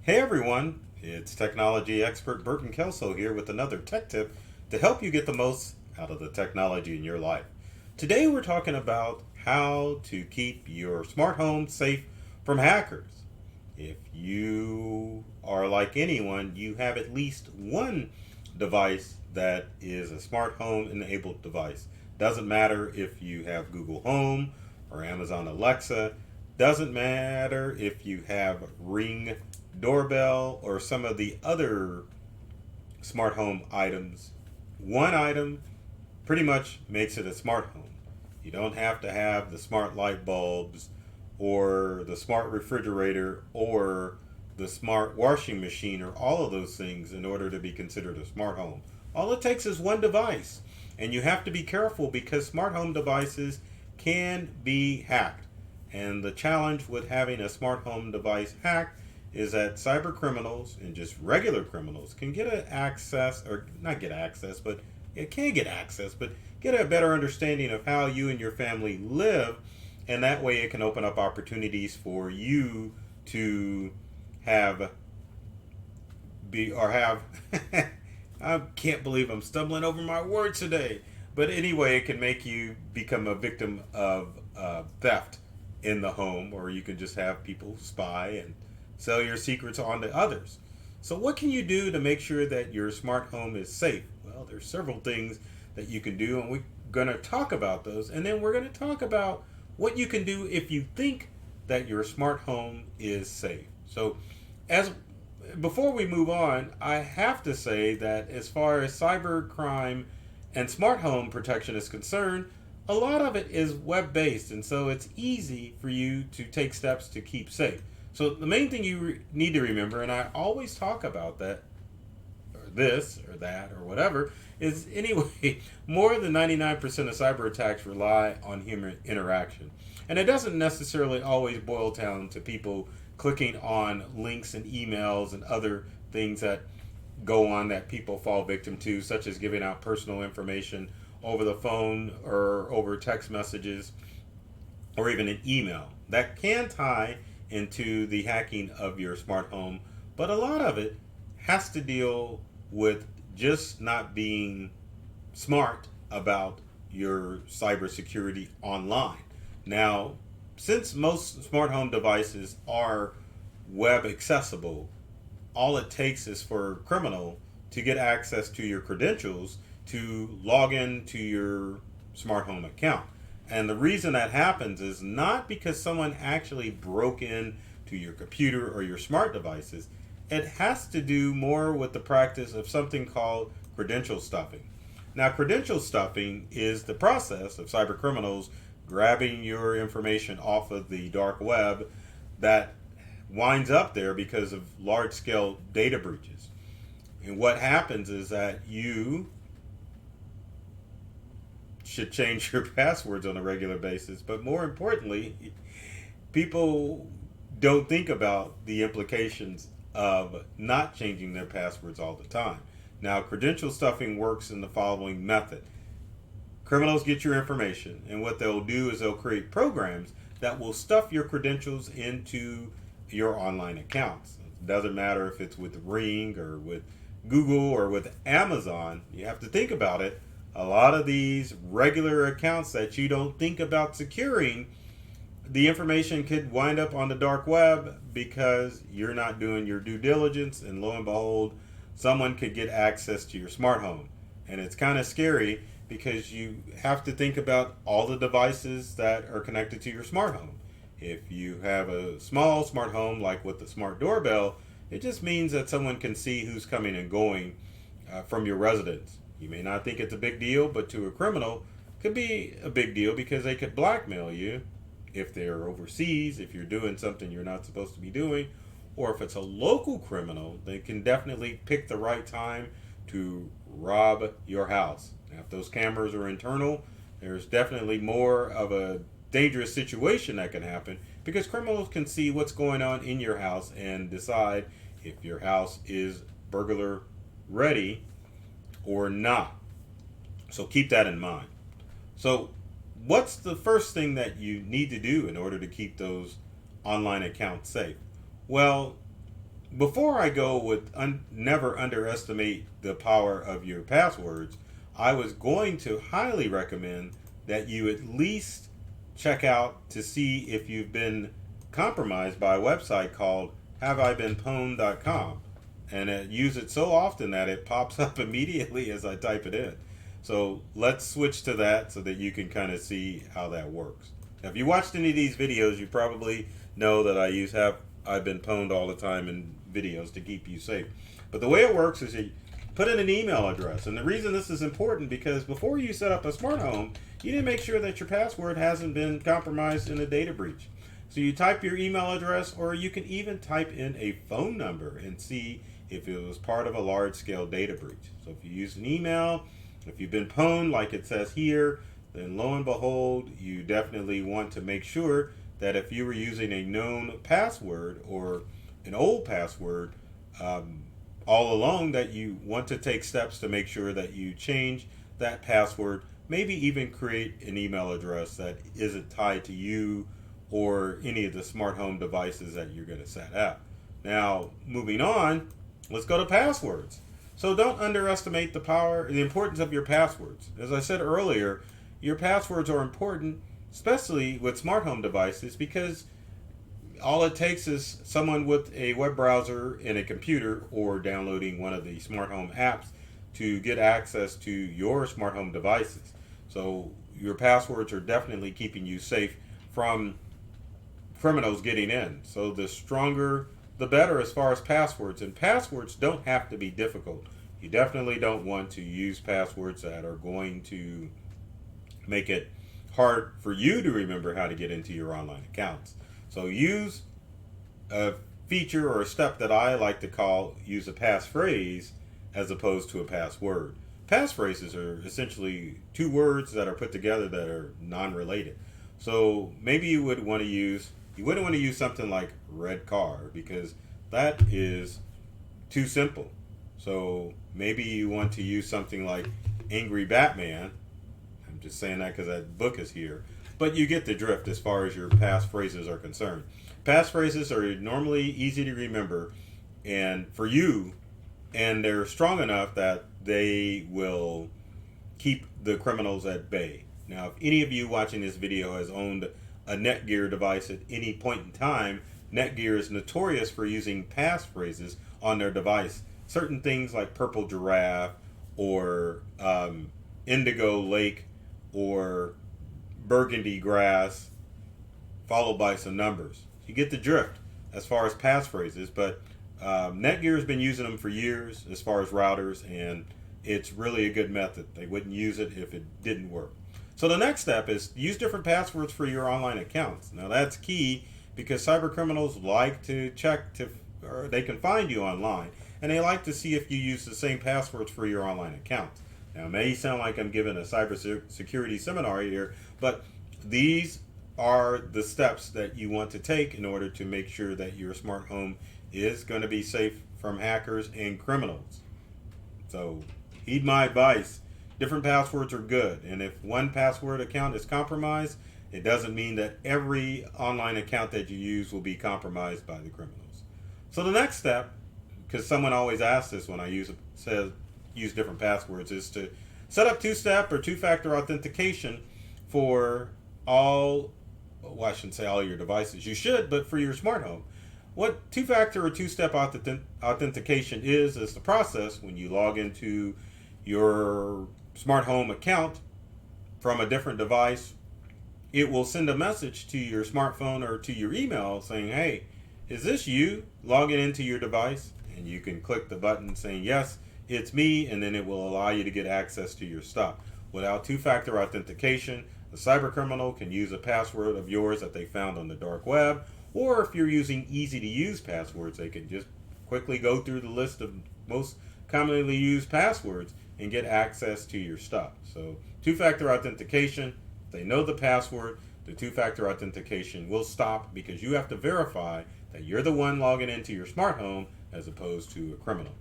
Hey everyone, it's technology expert Burton Kelso here with another tech tip to help you get the most out of the technology in your life. Today we're talking about how to keep your smart home safe from hackers. If you are like anyone, you have at least one device that is a smart home enabled device. Doesn't matter if you have Google Home or Amazon Alexa. Doesn't matter if you have Ring doorbell or some of the other smart home items. One item pretty much makes it a smart home. You don't have to have the smart light bulbs or the smart refrigerator or the smart washing machine or all of those things in order to be considered a smart home. All it takes is one device. And you have to be careful because smart home devices can be hacked. And the challenge with having a smart home device hacked is that cyber criminals and just regular criminals can get access, or not get access, but it can get access, but get a better understanding of how you and your family live, and that way it can open up opportunities for you to have be or have I can't believe I'm stumbling over my words today. But anyway, it can make you become a victim of theft in the home, or you can just have people spy and sell your secrets on to others. So, what can you do to make sure that your smart home is safe? Well, there's several things that you can do, and we're going to talk about those. And then we're going to talk about what you can do if you think that your smart home is safe. So, as before we move on, I have to say that as far as cyber crime and smart home protection is concerned, a lot of it is web based, and so it's easy for you to take steps to keep safe. So the main thing you need to remember, and I always talk about that, or this, or that, or whatever, is anyway, more than 99% of cyber attacks rely on human interaction. And it doesn't necessarily always boil down to people clicking on links and emails and other things that go on that people fall victim to, such as giving out personal information over the phone or over text messages or even an email. That can tie into the hacking of your smart home, but a lot of it has to deal with just not being smart about your cybersecurity online. Now, since most smart home devices are web accessible, all it takes is for a criminal to get access to your credentials to log into your smart home account. And the reason that happens is not because someone actually broke in to your computer or your smart devices. It has to do more with the practice of something called credential stuffing. Now, credential stuffing is the process of cyber criminals grabbing your information off of the dark web that winds up there because of large scale data breaches. And what happens is that you should change your passwords on a regular basis, but more importantly, people don't think about the implications of not changing their passwords all the time. Now, credential stuffing works in the following method. Criminals get your information, and what they'll do is they'll create programs that will stuff your credentials into your online accounts. It doesn't matter if it's with Ring or with Google or with Amazon. You have to think about it. A lot of these regular accounts that you don't think about securing, the information could wind up on the dark web because you're not doing your due diligence, and lo and behold, someone could get access to your smart home. And it's kind of scary because you have to think about all the devices that are connected to your smart home. If you have a small smart home like with the smart doorbell, it just means that someone can see who's coming and going from your residence. You may not think it's a big deal, but to a criminal, it could be a big deal because they could blackmail you if they're overseas, if you're doing something you're not supposed to be doing, or if it's a local criminal, they can definitely pick the right time to rob your house. Now, if those cameras are internal, there's definitely more of a dangerous situation that can happen because criminals can see what's going on in your house and decide if your house is burglar ready or not. So keep that in mind. So, what's the first thing that you need to do in order to keep those online accounts safe? Well, before I go with never underestimate the power of your passwords, I was going to highly recommend that you at least check out to see if you've been compromised by a website called haveibeenpwned.com, and use it so often that it pops up immediately as I type it in. So let's switch to that so that you can kind of see how that works. Now, if you watched any of these videos, you probably know that I use have I've been pwned all the time in videos to keep you safe. But the way it works is you put in an email address. And the reason this is important because before you set up a smart home, you need to make sure that your password hasn't been compromised in a data breach. So you type your email address, or you can even type in a phone number and see if it was part of a large-scale data breach. So if you use an email, if you've been pwned like it says here, then lo and behold, you definitely want to make sure that if you were using a known password or an old password all along, that you want to take steps to make sure that you change that password, maybe even create an email address that isn't tied to you or any of the smart home devices that you're going to set up. Now, moving on, let's go to passwords. So don't underestimate the importance of your passwords. As I said earlier, your passwords are important, especially with smart home devices, because all it takes is someone with a web browser and a computer or downloading one of the smart home apps to get access to your smart home devices. So your passwords are definitely keeping you safe from criminals getting in. So the stronger, the better as far as passwords. And passwords don't have to be difficult. You definitely don't want to use passwords that are going to make it hard for you to remember how to get into your online accounts. So use a feature or a step that I like to call use a passphrase as opposed to a password. Passphrases are essentially two words that are put together that are non-related. So maybe you wouldn't want to use something like red car because that is too simple. So maybe you want to use something like angry Batman. I'm just saying that because that book is here. But you get the drift as far as your passphrases are concerned. Passphrases are normally easy to remember and for you, and they're strong enough that they will keep the criminals at bay. Now, if any of you watching this video has owned a Netgear device at any point in time, Netgear is notorious for using passphrases on their device. Certain things like purple giraffe or indigo lake or burgundy grass, followed by some numbers. You get the drift as far as passphrases, but Netgear has been using them for years as far as routers, and it's really a good method. They wouldn't use it if it didn't work. So the next step is use different passwords for your online accounts. Now that's key because cyber criminals like to or they can find you online, and they like to see if you use the same passwords for your online accounts. Now it may sound like I'm giving a cybersecurity seminar here, but these are the steps that you want to take in order to make sure that your smart home is going to be safe from hackers and criminals. So heed my advice. Different passwords are good, and if one password account is compromised, it doesn't mean that every online account that you use will be compromised by the criminals. So the next step, because someone always asks this when I use different passwords, is to set up two-step or two-factor authentication for all, well, I shouldn't say all your devices. You should, but for your smart home. What two-factor or two-step authentication is the process when you log into your smart home account from a different device. It will send a message to your smartphone or to your email saying, hey, is this you logging into your device? And you can click the button saying, yes, it's me, and then it will allow you to get access to your stuff. Without two-factor authentication, a cyber criminal can use a password of yours that they found on the dark web, or if you're using easy-to-use passwords, they can just quickly go through the list of most commonly used passwords and get access to your stuff. So two-factor authentication, if they know the password, the two-factor authentication will stop because you have to verify that you're the one logging into your smart home as opposed to a criminal.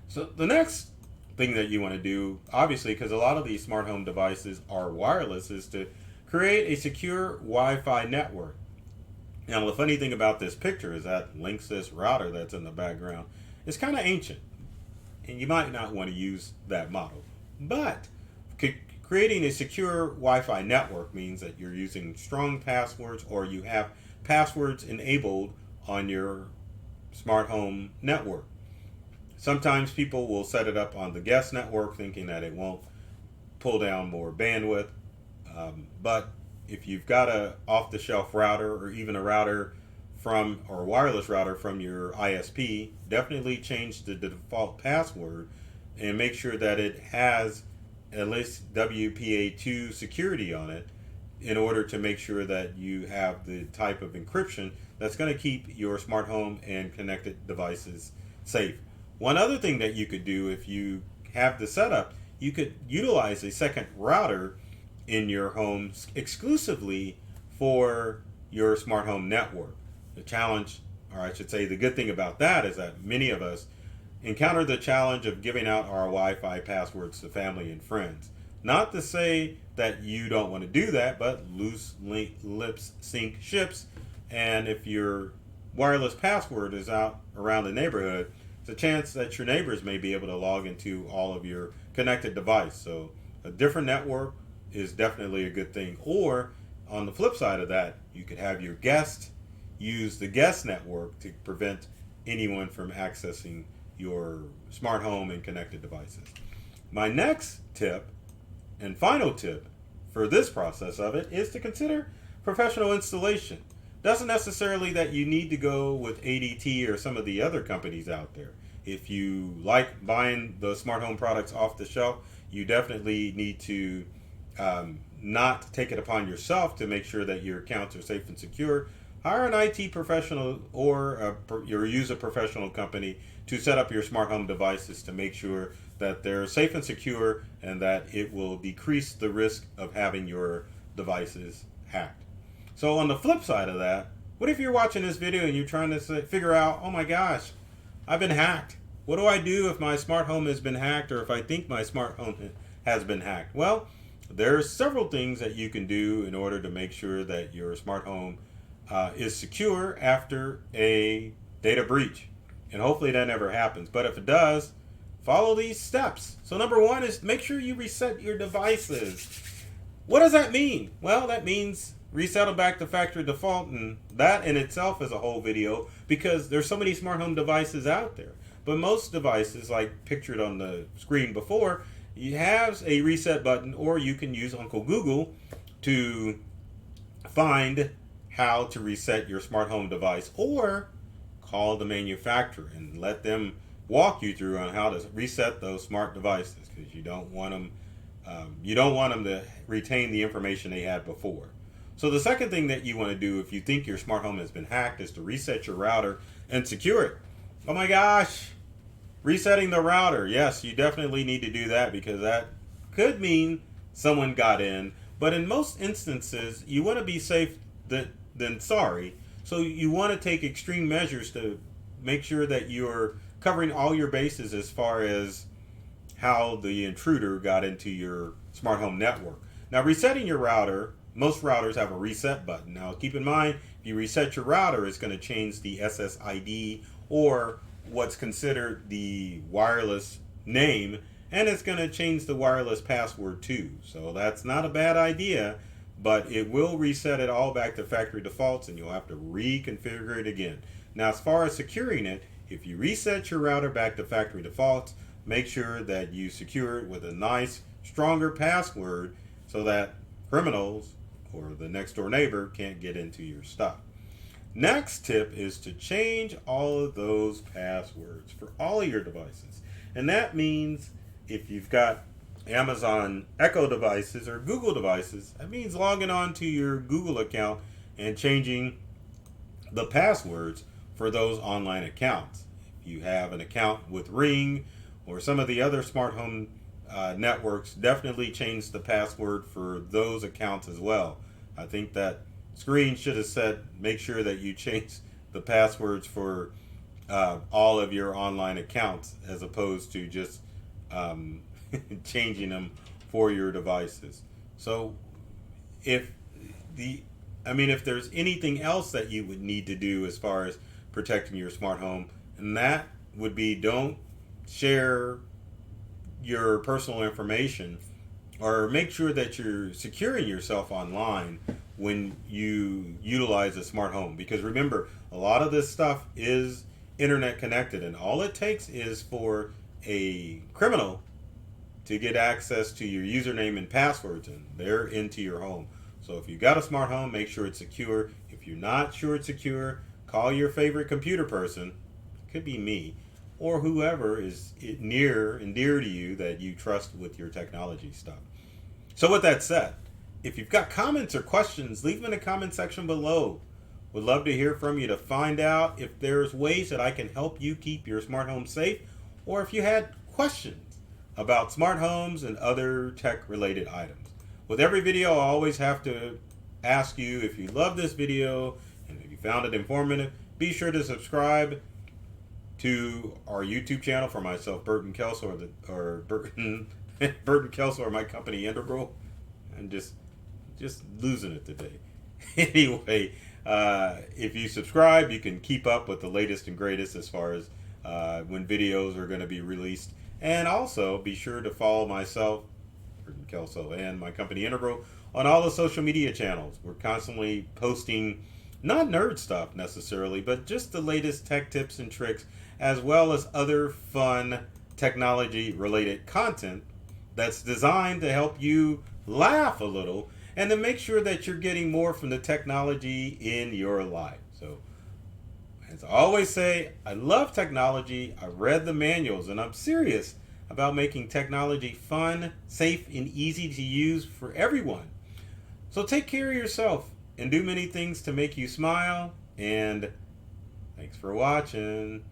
So the next thing that you want to do, obviously, because a lot of these smart home devices are wireless, is to create a secure Wi-Fi network. Now, the funny thing about this picture is that Linksys router that's in the background is kind of ancient, and you might not want to use that model. But creating a secure Wi-Fi network means that you're using strong passwords, or you have passwords enabled on your smart home network. Sometimes people will set it up on the guest network thinking that it won't pull down more bandwidth. But if you've got a off-the-shelf router, or even a router from, or a wireless router from your ISP, definitely change the default password and make sure that it has at least WPA2 security on it, in order to make sure that you have the type of encryption that's going to keep your smart home and connected devices safe. One other thing that you could do, if you have the setup, you could utilize a second router in your home exclusively for your smart home network. The challenge, or I should say the good thing about that, is that many of us encounter the challenge of giving out our Wi-Fi passwords to family and friends. Not to say that you don't want to do that, but loose lips sink ships. And if your wireless password is out around the neighborhood, it's a chance that your neighbors may be able to log into all of your connected device. So a different network is definitely a good thing. Or on the flip side of that, you could have your guest use the guest network to prevent anyone from accessing your smart home and connected devices. My next tip and final tip for this process of it is to consider professional installation. Doesn't necessarily that you need to go with ADT or some of the other companies out there. If you like buying the smart home products off the shelf, you definitely need to not take it upon yourself to make sure that your accounts are safe and secure. Hire an IT professional, or use a professional company to set up your smart home devices to make sure that they're safe and secure, and that it will decrease the risk of having your devices hacked. So on the flip side of that, what if you're watching this video and you're trying to figure out, oh my gosh, I've been hacked. What do I do if my smart home has been hacked, or if I think my smart home has been hacked? Well, there's several things that you can do in order to make sure that your smart home is secure after a data breach. And hopefully that never happens. But if it does, follow these steps. So number one is make sure you reset your devices. What does that mean? Well, that means reset them back to factory default, and that in itself is a whole video, because there's so many smart home devices out there. But most devices, like pictured on the screen before, you have a reset button, or you can use Uncle Google to find how to reset your smart home device, or call the manufacturer and let them walk you through on how to reset those smart devices, because you don't want them to retain the information they had before. So the second thing that you want to do if you think your smart home has been hacked is to reset your router and secure it. Oh my gosh, resetting the router. Yes, you definitely need to do that, because that could mean someone got in. But in most instances, you want to be safe than sorry. So you want to take extreme measures to make sure that you're covering all your bases as far as how the intruder got into your smart home network. Now, resetting your router, most routers have a reset button. Now, keep in mind, if you reset your router, it's going to change the SSID, or what's considered the wireless name, and it's going to change the wireless password too. So that's not a bad idea, but it will reset it all back to factory defaults, and you'll have to reconfigure it again. Now, as far as securing it, if you reset your router back to factory defaults, make sure that you secure it with a nice, stronger password so that criminals or the next door neighbor can't get into your stuff. Next tip is to change all of those passwords for all of your devices. And that means if you've got Amazon Echo devices or Google devices, that means logging on to your Google account and changing the passwords for those online accounts. If you have an account with Ring or some of the other smart home networks, definitely change the password for those accounts as well. I think that screen should have said make sure that you change the passwords for all of your online accounts, as opposed to just changing them for your devices. So if the I mean, if there's anything else that you would need to do as far as protecting your smart home, and that would be don't share your personal information, or make sure that you're securing yourself online when you utilize a smart home. Because remember, a lot of this stuff is internet connected, and all it takes is for a criminal to get access to your username and passwords, and they're into your home. So if you've got a smart home, make sure it's secure. If you're not sure it's secure, call your favorite computer person. It could be me, or whoever is near and dear to you that you trust with your technology stuff. So with that said, if you've got comments or questions, leave them in the comment section below. Would love to hear from you to find out if there's ways that I can help you keep your smart home safe, or if you had questions about smart homes and other tech related items. With every video, I always have to ask you, if you love this video and if you found it informative, be sure to subscribe to our YouTube channel for myself, Burton Kelso, or Burton Burton Kelso, or my company Integral. I'm just losing it today. Anyway, if you subscribe, you can keep up with the latest and greatest as far as when videos are going to be released. And also be sure to follow myself, Burton Kelso, and my company Integral on all the social media channels. We're constantly posting not nerd stuff necessarily, but just the latest tech tips and tricks, as well as other fun technology related content that's designed to help you laugh a little and to make sure that you're getting more from the technology in your life. So, as I always say, I love technology. I read the manuals, and I'm serious about making technology fun, safe, and easy to use for everyone. So take care of yourself and do many things to make you smile. And thanks for watching.